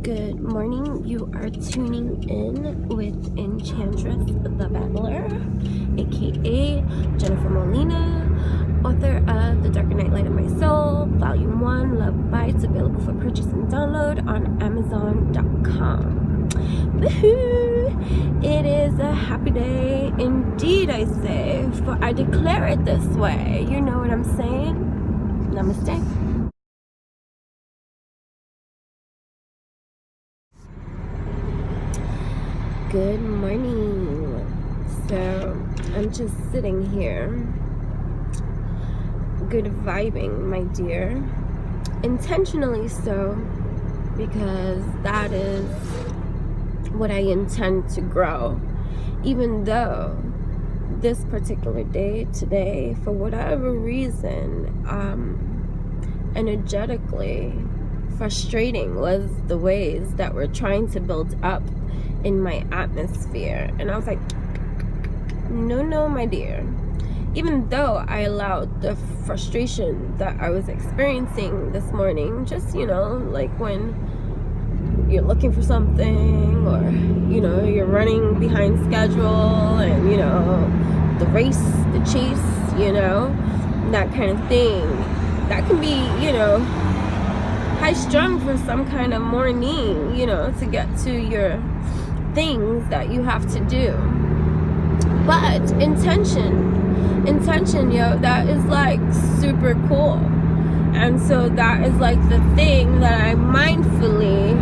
Good morning. You are tuning in with Enchantress the Babbler, aka Jennifer Molina, author of The Darker Night Light of My Soul, Volume 1, Love Bites, available for purchase and download on Amazon.com. Woohoo! It is a happy day indeed, I say, for I declare it this way. You know what I'm saying? Namaste. Good morning. So I'm just sitting here, good vibing, my dear. Intentionally so, because that is what I intend to grow. Even though this particular day today, for whatever reason, energetically frustrating was the ways that we're trying to build up in my atmosphere. And I was like, no, my dear. Even though I allowed the frustration that I was experiencing this morning, just, like when you're looking for something, or, you're running behind schedule, and, the race, the chase, that kind of thing. That can be, high strung for some kind of morning, to get to your things that you have to do. But intention, that is like super cool. And so that is like the thing that I mindfully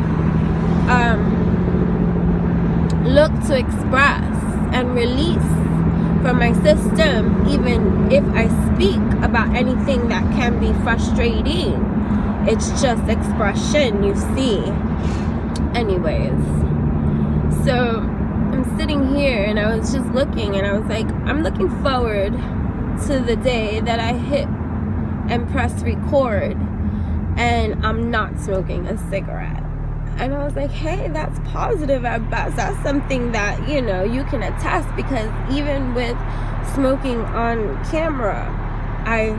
look to express and release from my system, even if I speak about anything that can be frustrating. It's just expression, you see. Anyways, so I'm sitting here and I was just looking, and I was like, I'm looking forward to the day that I hit and press record and I'm not smoking a cigarette. And I was like, hey, that's positive at best. That's something that, you can attest, because even with smoking on camera, I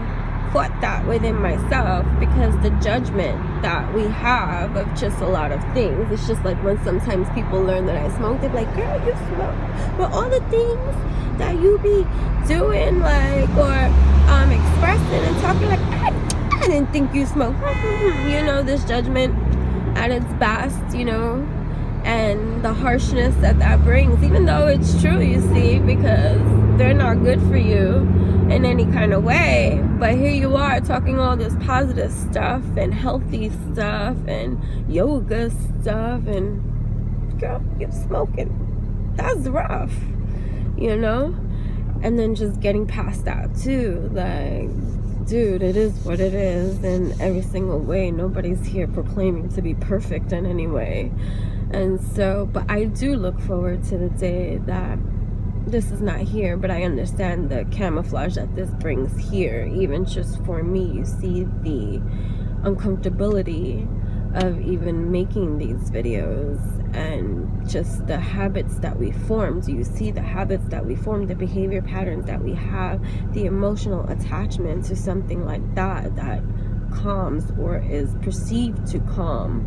fought that within myself, because the judgment that we have of just a lot of things. It's just like when sometimes people learn that I smoke, they're like, girl, you smoke, but all the things that you be doing, like, or expressing and talking, like, I didn't think you smoked. This judgment at its best, and the harshness that brings, even though it's true, you see, because they're not good for you in any kind of way. But here you are talking all this positive stuff and healthy stuff and yoga stuff, and girl, you're smoking. That's rough, and then just getting past that too, like, dude, it is what it is in every single way. Nobody's here proclaiming to be perfect in any way. And so, but I do look forward to the day that this is not here, but I understand the camouflage that this brings here. Even just for me, you see the uncomfortability of even making these videos, and just the habits that we formed. You see the habits that we formed, the behavior patterns that we have, the emotional attachment to something like that calms, or is perceived to calm,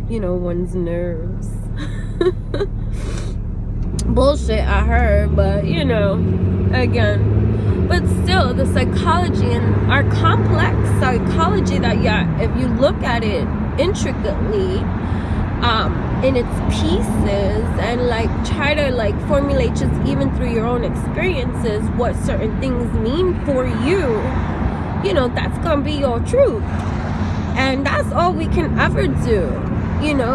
one's nerves. Bullshit, I heard, but again, but still, the psychology and our complex psychology that, if you look at it intricately, in its pieces, and like try to like formulate just even through your own experiences what certain things mean for you, that's gonna be your truth, and that's all we can ever do.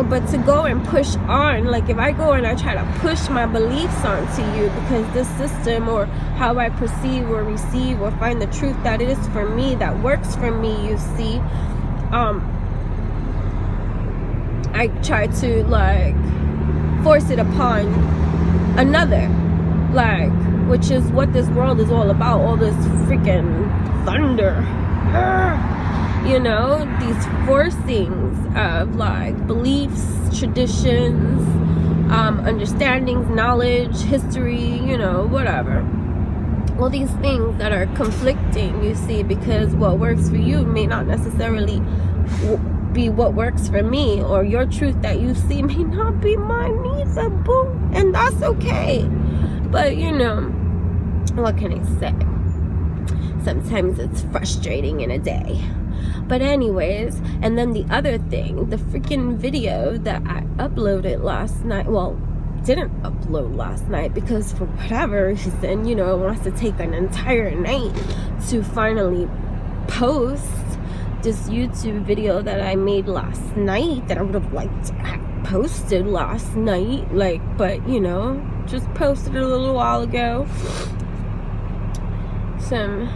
But to go and push on, like if I go and I try to push my beliefs onto you because this system, or how I perceive or receive or find the truth that it is for me, that works for me, you see, I try to like force it upon another, like, which is what this world is all about, all this freaking thunder. These forcings of like beliefs, traditions, understandings, knowledge, history, whatever. All these things that are conflicting, you see, because what works for you may not necessarily be what works for me, or your truth that you see may not be mine either, boo. And that's okay. But you know, what can I say? Sometimes it's frustrating in a day. But anyways, and then the other thing, the freaking video that I uploaded last night, well, didn't upload last night because for whatever reason, you know, it wants to take an entire night to finally post this YouTube video that I made last night, that I would have liked to have posted last night, like, but you know, just posted it a little while ago. Some,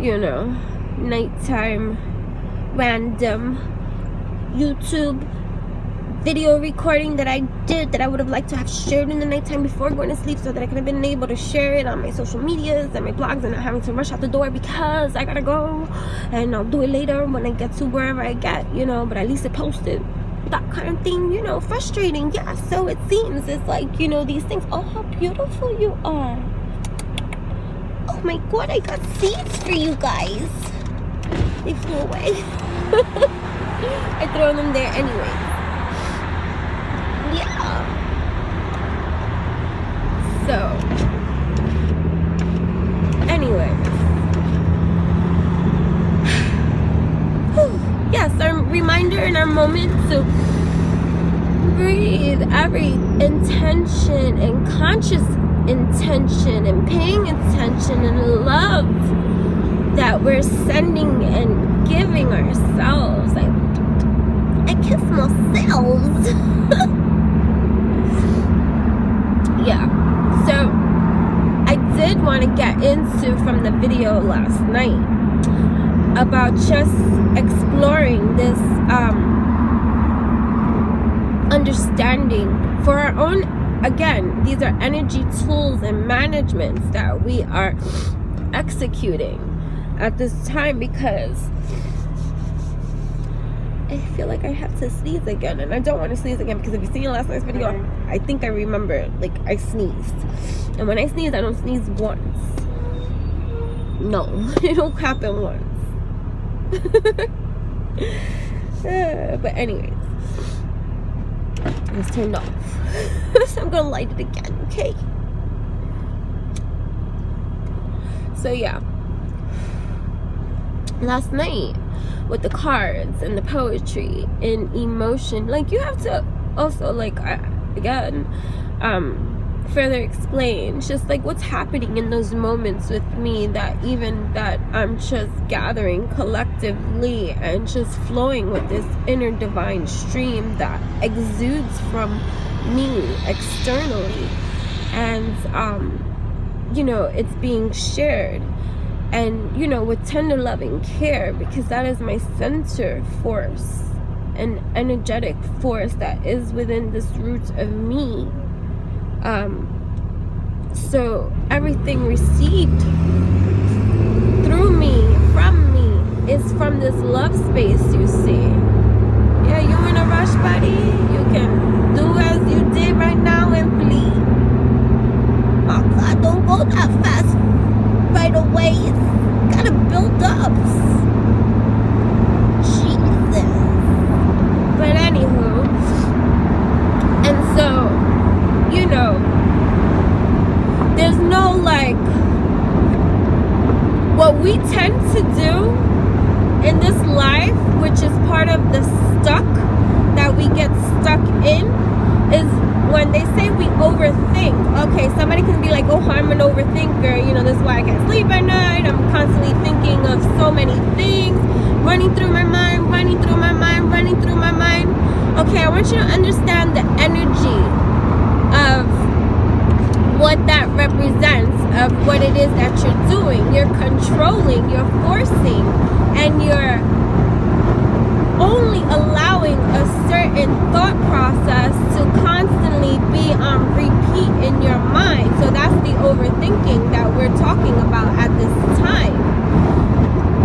you know, nighttime random YouTube video recording that I did, that I would have liked to have shared in the nighttime before going to sleep, so that I could have been able to share it on my social medias and my blogs, and not having to rush out the door because I gotta go, and I'll do it later when I get to wherever I get, you know, but at least it posted. That kind of thing, you know, frustrating. Yeah, so it seems it's like, you know, these things. Oh, how beautiful you are. Oh my god, I got seeds for you guys. They flew away. I throw them there anyway. Yeah. So, anyway. Yes, our reminder and our moment to breathe every intention and conscious intention and paying attention and love that we're sending and giving ourselves. I kiss myself. Yeah, so I did want to get into from the video last night about just exploring this understanding for our own. Again, these are energy tools and managements that we are executing at this time, because I feel like I have to sneeze again, and I don't want to sneeze again, because if you've seen last night's video, I think I remember, like, I sneezed, and when I sneeze, I don't sneeze once. No, it don't happen once. But anyways, it's turned off. So I'm gonna light it again, okay? So yeah, last night with the cards and the poetry and emotion, like, you have to also, like, again, further explain just like what's happening in those moments with me, that even that I'm just gathering collectively and just flowing with this inner divine stream that exudes from me externally, and you know, it's being shared, and you know, with tender loving care, because that is my center force, an energetic force that is within this root of me. So everything received through me, from me, is from this love space, you see. Yeah, you in a rush, buddy? You can do as you did right now and flee. Oh God, don't go that fast right away. It's gotta build up. Jesus. But anywho, and so, you know, there's no, like, what we tend to do in this life, which is part of the stuck that we get stuck in, is when they say we overthink. Okay, somebody can be like, oh, I'm an overthinker, you know, this is why I can't sleep at night, I'm constantly thinking of so many things, running through my mind, running through my mind, running through my mind. Okay, I want you to understand the energy of what that represents, of what it is that you're doing. You're controlling, you're forcing, and you're only allowing a certain thought process to constantly be on repeat in your mind. So that's the overthinking that we're talking about at this time.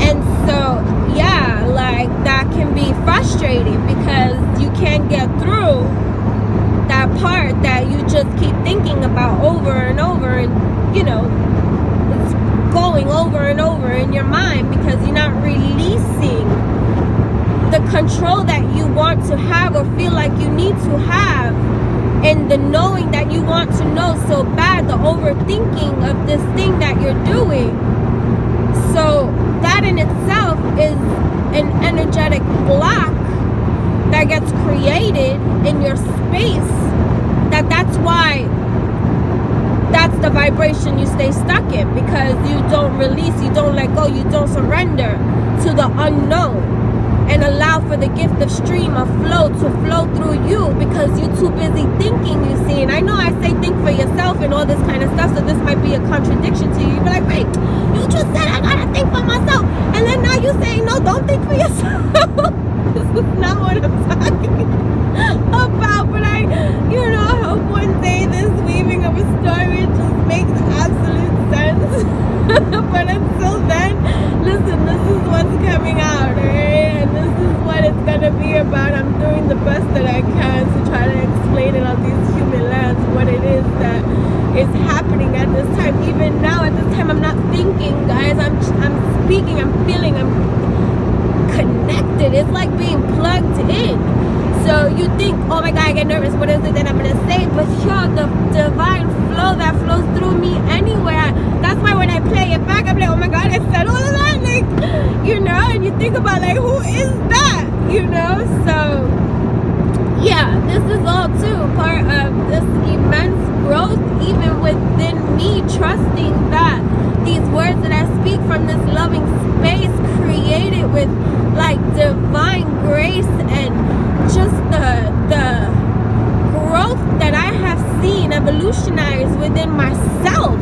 And so, yeah, like, that can be frustrating because you can't get through that part that you just keep thinking about over and over, and you know, it's going over and over in your mind because you're not releasing the control that you want to have or feel like you need to have, and the knowing that you want to know so bad, the overthinking of this thing that you're doing. So that in itself is an energetic block that gets created in your space. That's why that's the vibration you stay stuck in, because you don't release, you don't let go, you don't surrender to the unknown and allow for the gift of stream of flow to flow through you, because you're too busy thinking, you see. And I know I say think for yourself and all this kind of stuff, so this might be a contradiction to you. You'd be like, wait, you just said I gotta think for myself, and then now you saying no, don't think for yourself. This is not what I'm talking about, but I hope one day this weaving of a story just makes absolute sense. But until then, listen, this is what's coming out, alright? And this is what it's gonna be about. I'm doing the best that I can to try to explain it on these human lands, what it is that is happening at this time. Even now, at this time, I'm not thinking, guys. I'm speaking, I'm feeling, I'm connected. It's like being plugged in. So you think, oh my God, I get nervous, what is it that I'm gonna say? But the divine flow that flows through me anywhere, that's why when I play it back, I'm like, oh my God, I said all of that, like, and you think about, like, who is that, so yeah, this is all too part of this immense growth, even within me, trusting that these words that I speak from this loving space, created with like divine grace and just the growth that I have seen evolutionize within myself.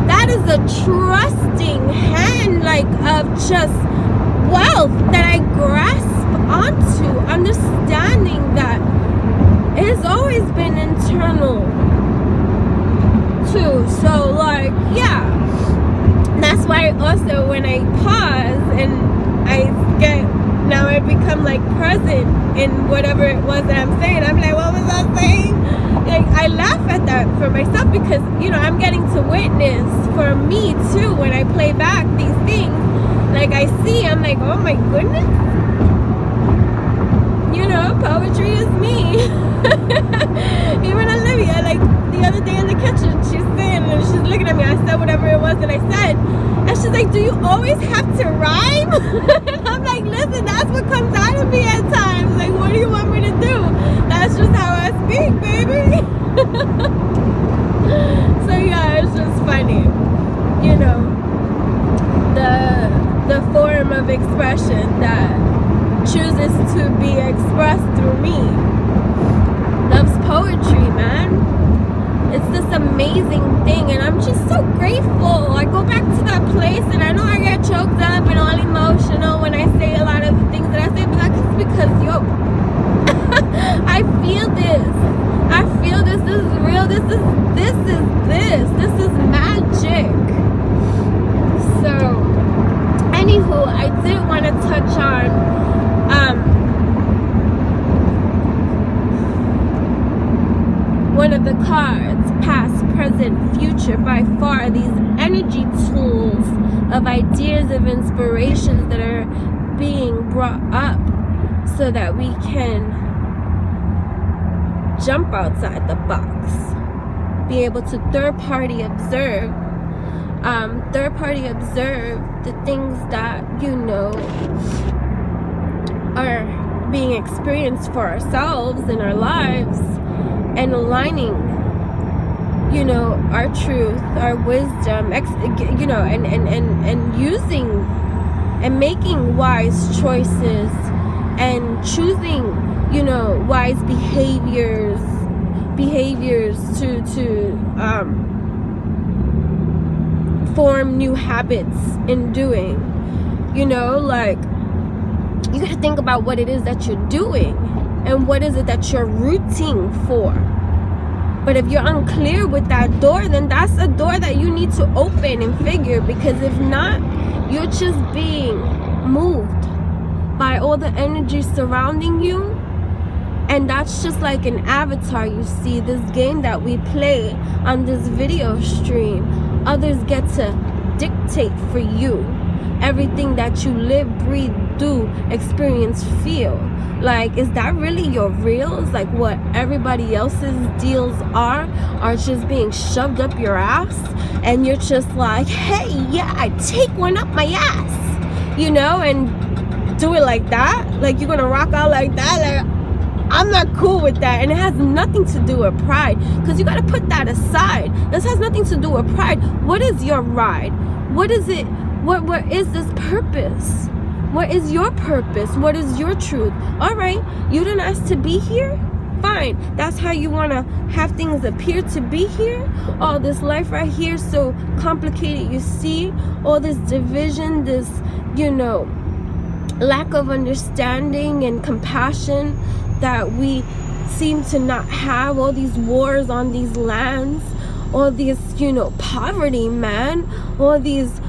That is a trusting hand, like, of just wealth that I grasp onto, understanding that it has always been internal too. So, like, yeah, that's why also when I pause and I become like present in whatever it was that I'm saying, I'm like, what was I saying? Like, I laugh at that for myself, because I'm getting to witness for me too when I play back these things. Like, I see, I'm like, oh my goodness, poetry is me. Even Olivia, like the other day in the kitchen, she's saying, and she's looking at me, I said whatever it was that I said, and she's like, do you always have to rhyme? And I'm like, listen, that's what comes out of me at times. Like, what do you want me to do? That's just how I speak, baby. So yeah, it's just funny, the form of expression that chooses to be expressed through me loves poetry, man. It's this amazing thing, and I'm just so grateful. I go back to that place, and I know I get choked up and all emotional when I say a lot of the things that I say, but that's just because, I feel this. This is real. This is magic. So, anywho, I did want to touch on one of the cards, past, present, future, by far, these energy tools of ideas of inspirations that are being brought up so that we can jump outside the box, be able to third-party observe the things that are being experienced for ourselves in our lives, and aligning our truth, our wisdom, and using and making wise choices and choosing wise behaviors to form new habits in doing. Like, you gotta think about what it is that you're doing and what is it that you're rooting for. But if you're unclear with that door, then that's a door that you need to open and figure, because if not, you're just being moved by all the energy surrounding you. And that's just like an avatar, you see, this game that we play on this video stream. Others get to dictate for you everything that you live, breathe, do, experience, feel. Like, is that really your reals? Like, what everybody else's deals are just being shoved up your ass, and you're just like, hey, yeah, I take one up my ass, you know, and do it like that? Like, you're gonna rock out like that? Like, I'm not cool with that. And it has nothing to do with pride, because you got to put that aside. This has nothing to do with pride. What is your ride? What is it? What is this purpose? What is your purpose? What is your truth? All right, you didn't ask to be here? Fine. That's how you want to have things appear to be here? All this life right here, so complicated, you see? All this division, this, you know, lack of understanding and compassion that we seem to not have, all these wars on these lands, all this, you know, poverty, man, all this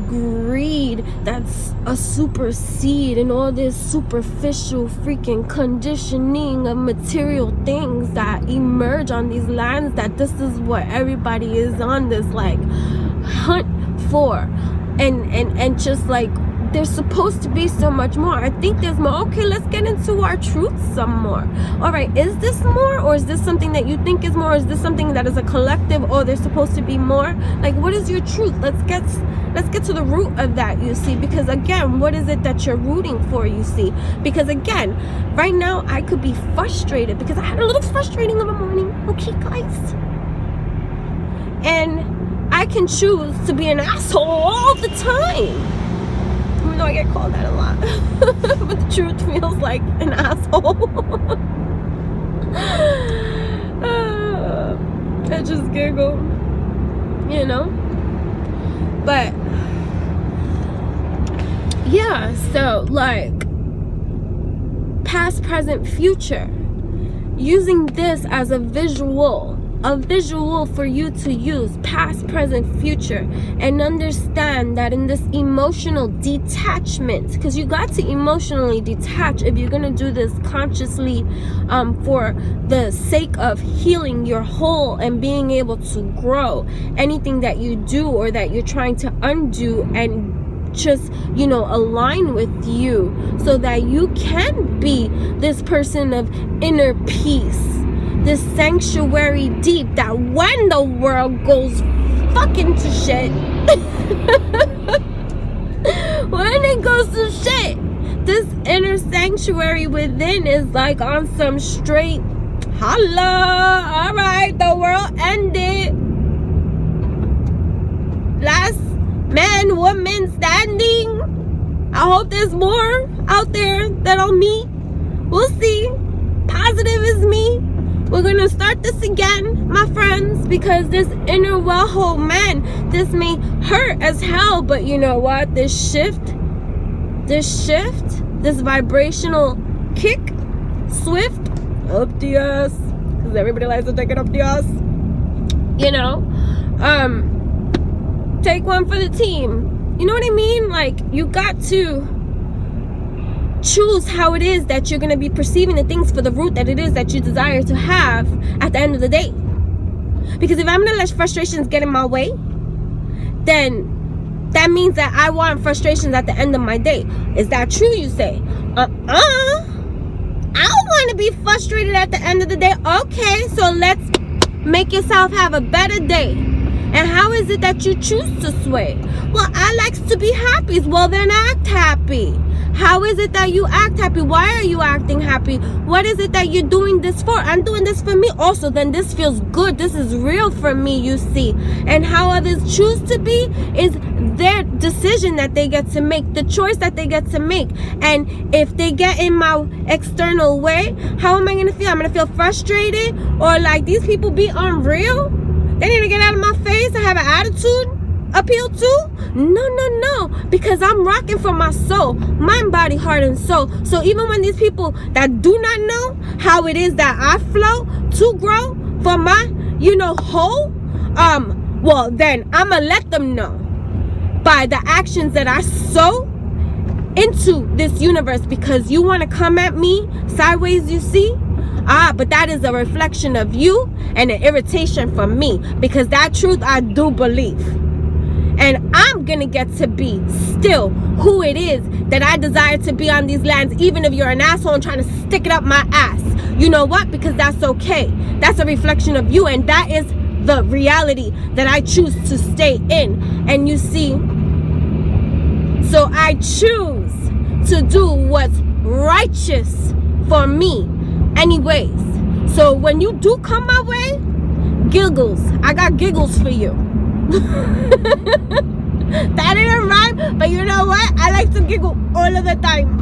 greed that's a supersede, and all this superficial freaking conditioning of material things that emerge on these lands, that this is what everybody is on this like hunt for, and just like, there's supposed to be so much more. I think there's more. Okay, let's get into our truth some more. All right, is this more, or is this something that you think is more? Is this something that is a collective, or there's supposed to be more? Like, what is your truth? Let's get to the root of that, you see. Because again, what is it that you're rooting for, you see? Because again, right now I could be frustrated because I had a little frustrating of a morning. Okay, guys. And I can choose to be an asshole all the time. Even though I get called that a lot. But the truth feels like an asshole. I just giggle. You know? But yeah, so like past, present, future. Using this as a visual for you to use, past, present, future, and understand that in this emotional detachment, because you got to emotionally detach if you're gonna do this consciously, for the sake of healing your whole and being able to grow anything that you do or that you're trying to undo, and just, you know, align with you so that you can be this person of inner peace, this sanctuary deep, that when the world goes fucking to shit, when it goes to shit, this inner sanctuary within is like on some straight holla. All right, the world ended. Last man, woman standing. I hope there's more out there that I'll meet. We'll see. Positive is me. We're gonna start this again, my friends, because this inner well-hold man, this may hurt as hell, but you know what? This shift, this vibrational kick, swift, up the ass, because everybody likes to take it up the ass, you know? Take one for the team. You know what I mean? Like, you got to choose how it is that you're going to be perceiving the things for the root that it is that you desire to have at the end of the day. Because if I'm going to let frustrations get in my way, then that means that I want frustrations at the end of my day. Is that true, you say? I don't want to be frustrated at the end of the day. Okay, so let's make yourself have a better day. And how is it that you choose to sway? Well, I like to be happy. Well, then act happy. How is it that you act happy? Why are you acting happy? What is it that you're doing this for? I'm doing this for me also. Then this feels good. This is real for me, you see. And how others choose to be is their decision that they get to make, the choice that they get to make. And if they get in my external way, how am I going to feel? I'm going to feel frustrated, or like these people be unreal? They need to get out of my face. I have an attitude appeal to? No, because I'm rocking for my soul, mind, body, heart, and soul. So even when these people that do not know how it is that I flow to grow for my, you know, whole, well, then I'm gonna let them know by the actions that I sow into this universe. Because you want to come at me sideways, you see? But that is a reflection of you and an irritation from me, because that truth I do believe. And I'm gonna get to be still who it is that I desire to be on these lands, even if you're an asshole and trying to stick it up my ass. You know what? Because that's okay. That's a reflection of you, and that is the reality that I choose to stay in. And you see, so I choose to do what's righteous for me anyways. So when you do come my way, giggles, I got giggles for you. That didn't rhyme, but you know what? I like to giggle all of the time.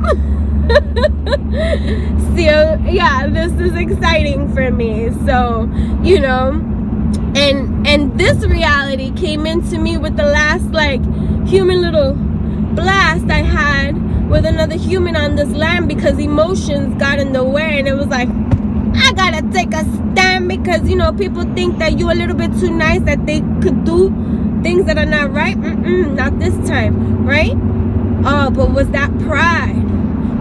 So yeah, this is exciting for me. So, you know, and this reality came into me with the last like human little blast I had with another human on this land, because emotions got in the way, and it was like, I gotta take a stand, because you know, people think that you're a little bit too nice, that they could do things that are not right. Not this time, right? Oh, but was that pride?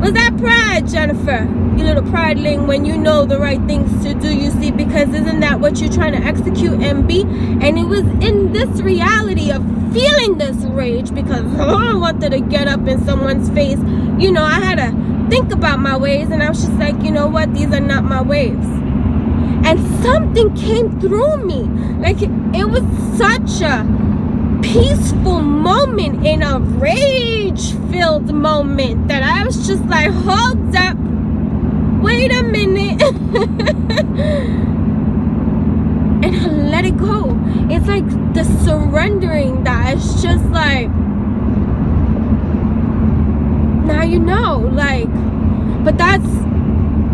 Was that pride, Jennifer? You little prideling, when you know the right things to do, you see, because isn't that what you're trying to execute and be? And it was in this reality of feeling this rage, because I wanted to get up in someone's face. You know, I had to think about my ways, and I was just like, you know what, these are not my ways. And something came through me, like it was such a peaceful moment in a rage-filled moment that I was just like, hold up, wait a minute. And I let it go. It's like the surrendering that it's just like, now you know, like, but that's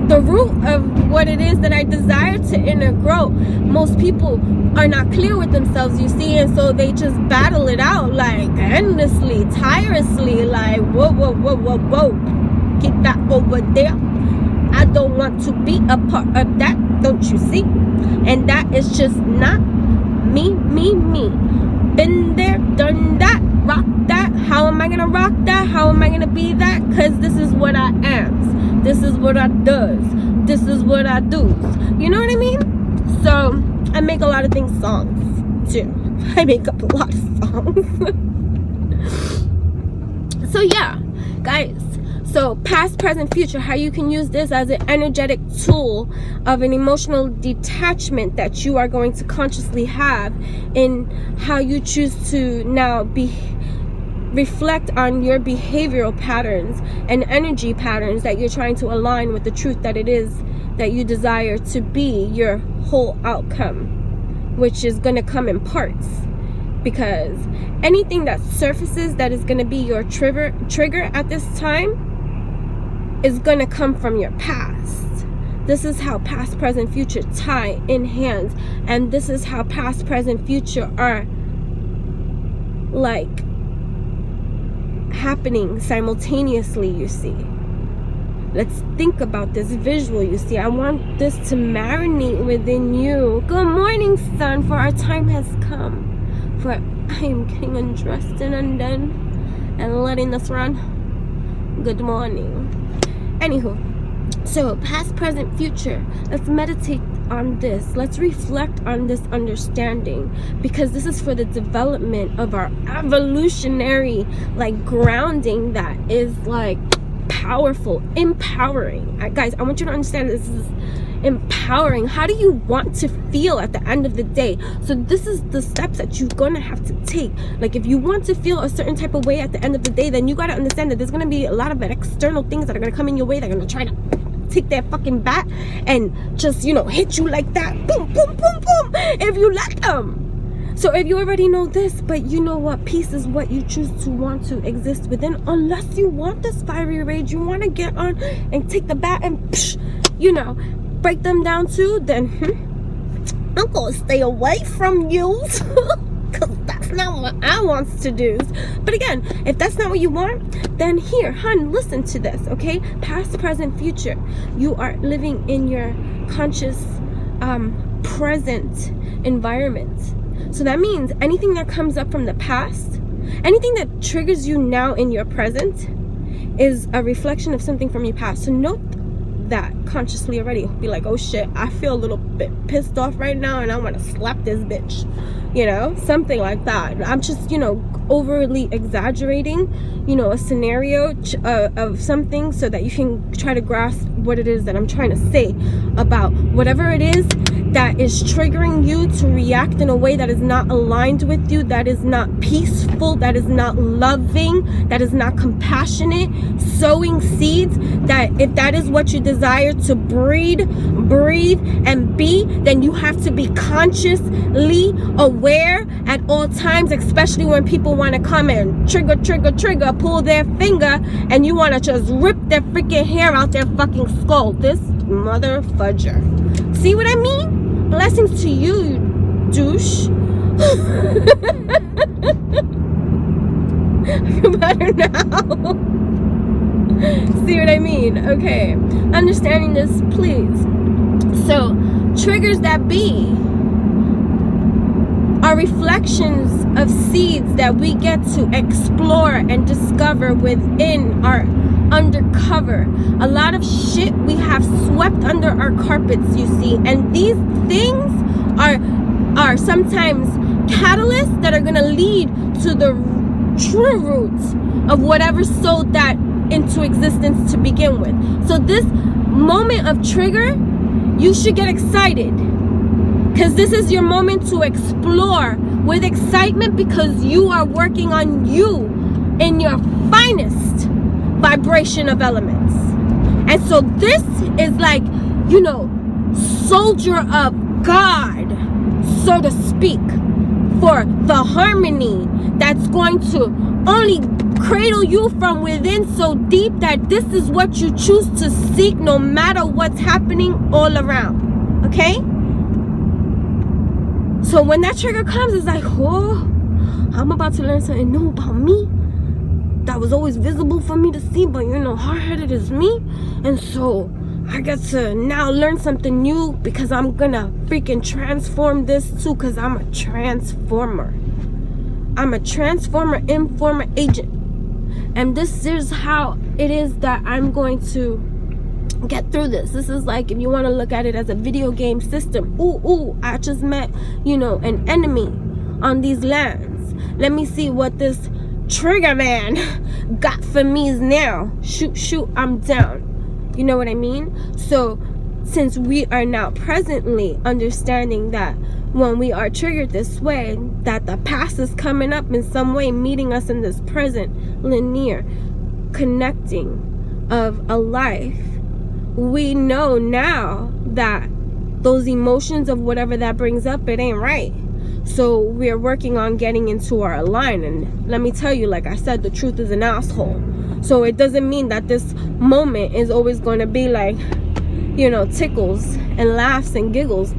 the root of what it is that I desire to inner grow. Most people are not clear with themselves, you see, and so they just battle it out like endlessly, tirelessly, like whoa, get that over there. I don't want to be a part of that, don't you see? And that is just not me. Been there, done that, rock that. How am I gonna rock that? How am I gonna be that? Because this is what I am. This is what I does. This is what I do. You know what I mean? So I make a lot of things songs too. I make up a lot of songs. So yeah, guys. So past, present, future, how you can use this as an energetic tool of an emotional detachment that you are going to consciously have in how you choose to now reflect on your behavioral patterns and energy patterns that you're trying to align with the truth that it is that you desire to be your whole outcome, which is going to come in parts. Because anything that surfaces that is going to be your trigger at this time is going to come from your past. This is how past, present, future tie in hands. And this is how past, present, future are like happening simultaneously, you see. Let's think about this visual, you see. I want this to marinate within you. Good morning, sun, for our time has come. For I am getting undressed and undone and letting this run. Good morning. Anywho, so past, present, future. Let's meditate on this. Let's reflect on this understanding, because this is for the development of our evolutionary like grounding that is like powerful, empowering. Guys, I want you to understand this is empowering. How do you want to feel at the end of the day? So this is the steps that you're gonna have to take. Like if you want to feel a certain type of way at the end of the day, then you gotta understand that there's gonna be a lot of external things that are gonna come in your way. They're gonna try to take their fucking bat and just, you know, hit you like that, boom boom boom boom, if you let them. So if you already know this, but you know what, peace is what you choose to want to exist within. Unless you want this fiery rage, you want to get on and take the bat and psh, you know, break them down too, then I'm gonna stay away from you, because that's not what I want to do. But again, if that's not what you want, then here, hun, listen to this, okay? Past, present, future. You are living in your conscious present environment. So that means anything that comes up from the past, anything that triggers you now in your present, is a reflection of something from your past. So note that consciously already. Be like, oh shit, I feel a little bit pissed off right now and I want to slap this bitch, you know, something like that. I'm just, you know, overly exaggerating, you know, a scenario of something so that you can try to grasp what it is that I'm trying to say about whatever it is that is triggering you to react in a way that is not aligned with you, that is not peaceful, that is not loving, that is not compassionate. Sowing seeds that, if that is what you desire to breathe and be, then you have to be consciously aware at all times, especially when people want to come and trigger, pull their finger, and you want to just rip their freaking hair out their fucking skull. This mother fudger. See what I mean? Blessings to you, douche. I feel better now. See what I mean? Okay. Understanding this, please. So, triggers that be are reflections of seeds that we get to explore and discover within our undercover. A lot of shit we have swept under our carpets, you see, and these things are sometimes catalysts that are going to lead to the true roots of whatever sold that into existence to begin with. So this moment of trigger, you should get excited, because this is your moment to explore with excitement, because you are working on you in your finest vibration of elements. And so this is like, you know, soldier of God, so to speak, for the harmony that's going to only cradle you from within so deep that this is what you choose to seek, no matter what's happening all around. Okay? So when that trigger comes, it's like, oh, I'm about to learn something new about me that was always visible for me to see, but you know, hard-headed is me, and so I get to now learn something new, because I'm gonna freaking transform this too, because I'm a transformer. I'm a transformer, informer agent. And this is how it is that I'm going to get through this. This is like, if you want to look at it as a video game system. Ooh, I just met, you know, an enemy on these lands. Let me see what this trigger man got for me now. Shoot, I'm down. You know what I mean? So since we are now presently understanding that when we are triggered this way, that the past is coming up in some way, meeting us in this present linear connecting of a life, we know now that those emotions of whatever that brings up, it ain't right. So we're working on getting into our line. And let me tell you, like I said, the truth is an asshole. So it doesn't mean that this moment is always going to be like, you know, tickles and laughs and giggles.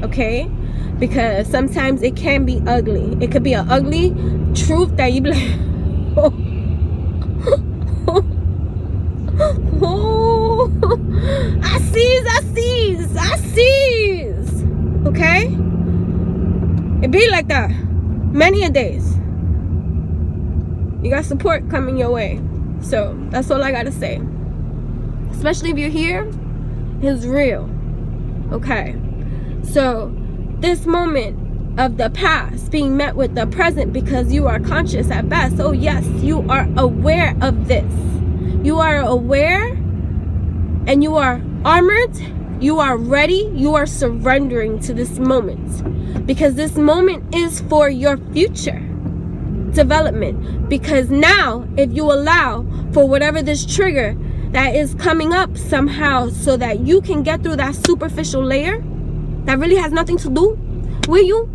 Okay? Because sometimes it can be ugly. It could be an ugly truth that you be like, oh, I sees. Okay? It be like that many a days. You got support coming your way. So that's all I gotta say. Especially if you're here, it's real. Okay? So this moment of the past being met with the present, because you are conscious at best. Oh yes, you are aware of this. You are aware, and you are armored. You are ready. You are surrendering to this moment, because this moment is for your future development. Because now, if you allow for whatever this trigger that is coming up somehow, so that you can get through that superficial layer that really has nothing to do with you,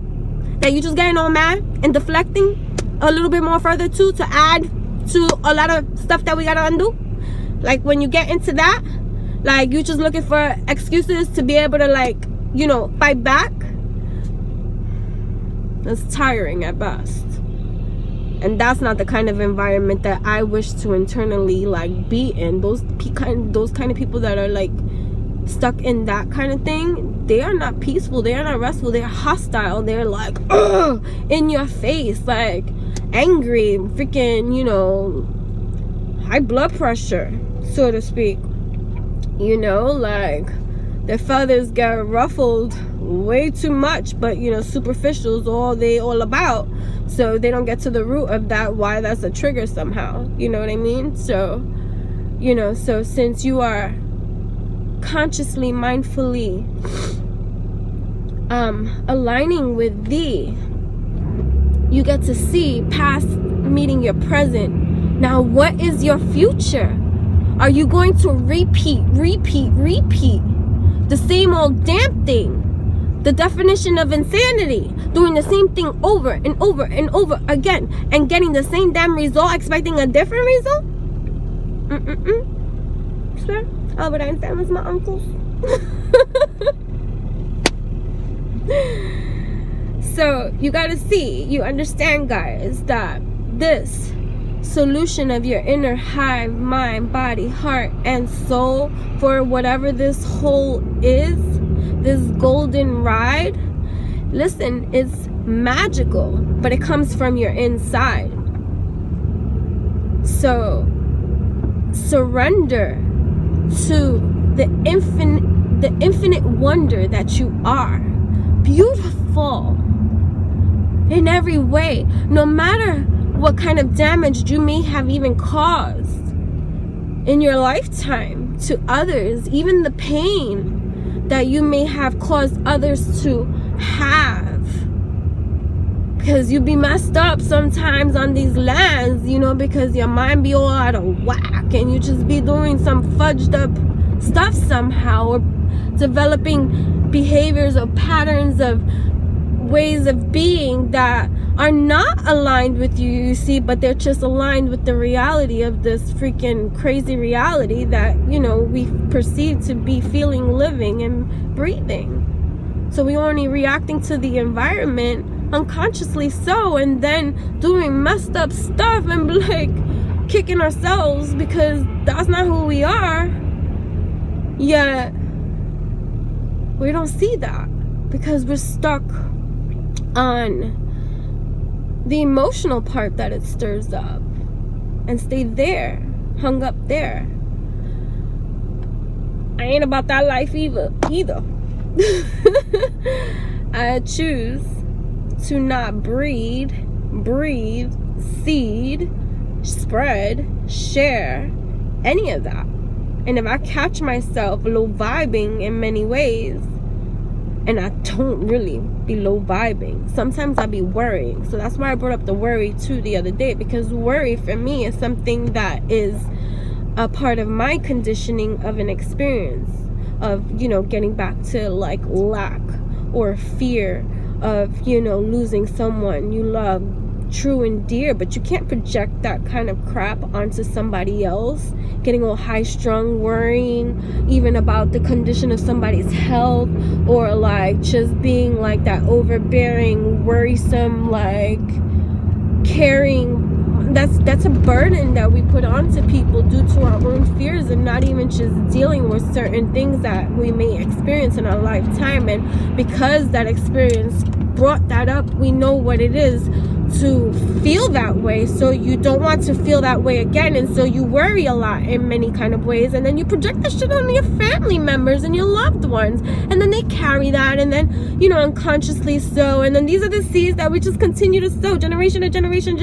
that you just getting all mad and deflecting a little bit more further too, to add to a lot of stuff that we gotta undo. Like when you get into that, like you just looking for excuses to be able to, like, you know, fight back. It's tiring at best. And that's not the kind of environment that I wish to internally, like, be in. Those kind of people that are like stuck in that kind of thing, they are not peaceful, they are not restful, they're hostile, they're like, ugh, in your face, like angry, freaking, you know, high blood pressure, so to speak. You know, like their feathers get ruffled way too much, but you know, superficial is all they all about. So they don't get to the root of that, why that's a trigger somehow. You know what I mean? So, you know, so since you are consciously, mindfully aligning with thee, you get to see past meeting your present. Now, what is your future? Are you going to repeat the same old damn thing? The definition of insanity, doing the same thing over and over and over again and getting the same damn result, expecting a different result? Swear, Albert Einstein was my uncle. So you gotta see, you understand, guys, that this solution of your inner hive, mind, body, heart, and soul for whatever this whole is, this golden ride, listen, it's magical, but it comes from your inside. So surrender to the infinite wonder that you are, beautiful in every way, no matter what kind of damage you may have even caused in your lifetime to others, even the pain that you may have caused others to have, because you be messed up sometimes on these lands, you know, because your mind be all out of whack and you just be doing some fudged up stuff somehow, or developing behaviors or patterns of ways of being that are not aligned with you, you see, but they're just aligned with the reality of this freaking crazy reality that, you know, we perceive to be feeling, living, and breathing. So we only reacting to the environment unconsciously so, and then doing messed up stuff and like kicking ourselves because that's not who we are. Yet we don't see that because we're stuck on the emotional part that it stirs up and stay there, hung up there. I ain't about that life either. I choose to not breed, seed, spread, share, any of that. And if I catch myself low vibing in many ways, and I don't really be low vibing, sometimes I be worrying. So that's why I brought up the worry too the other day, because worry for me is something that is a part of my conditioning of an experience of, you know, getting back to like lack or fear of, you know, losing someone you love, true and dear. But you can't project that kind of crap onto somebody else, getting all high strung, worrying even about the condition of somebody's health, or like just being like that overbearing, worrisome, like caring. That's a burden that we put onto people due to our own fears, and not even just dealing with certain things that we may experience in our lifetime. And because that experience brought that up, we know what it is to feel that way, so you don't want to feel that way again, and so you worry a lot in many kind of ways, and then you project that shit on your family members and your loved ones, and then they carry that, and then, you know, unconsciously so, and then these are the seeds that we just continue to sow generation to generation,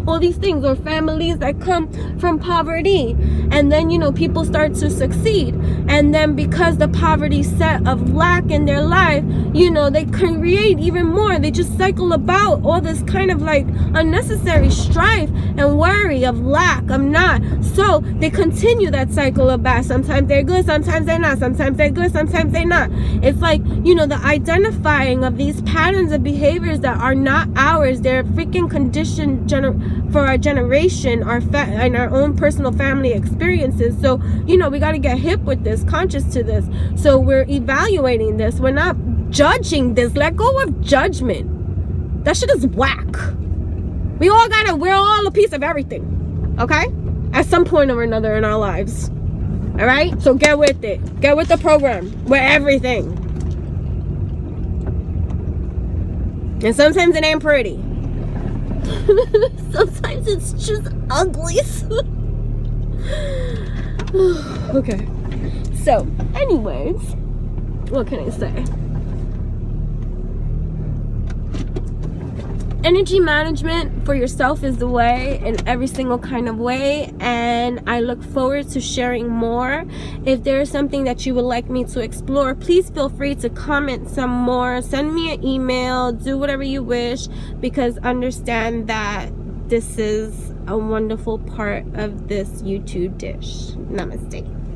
all these things, or families that come from poverty, and then, you know, people start to succeed, and then because the poverty set of lack in their life, you know, they create even more. They just cycle about all this kind of like unnecessary strife and worry of lack, of not. So they continue that cycle of bad. Sometimes they're good, sometimes they're not. Sometimes they're good, sometimes they're not. It's like, you know, the identifying of these patterns of behaviors that are not ours. They're freaking conditioned for our generation, and our own personal family experiences. So, you know, we got to get hip with this, conscious to this. So we're evaluating this. We're not judging this. Let go of judgment. That shit is whack. We're all a piece of everything, okay? At some point or another in our lives. All right? So get with it. Get with the program. With everything. And sometimes it ain't pretty. Sometimes it's just ugly. Okay. So anyways, what can I say? Energy management for yourself is the way, in every single kind of way, and I look forward to sharing more. If there is something that you would like me to explore, please feel free to comment some more, send me an email, do whatever you wish, because understand that this is a wonderful part of this YouTube dish. Namaste.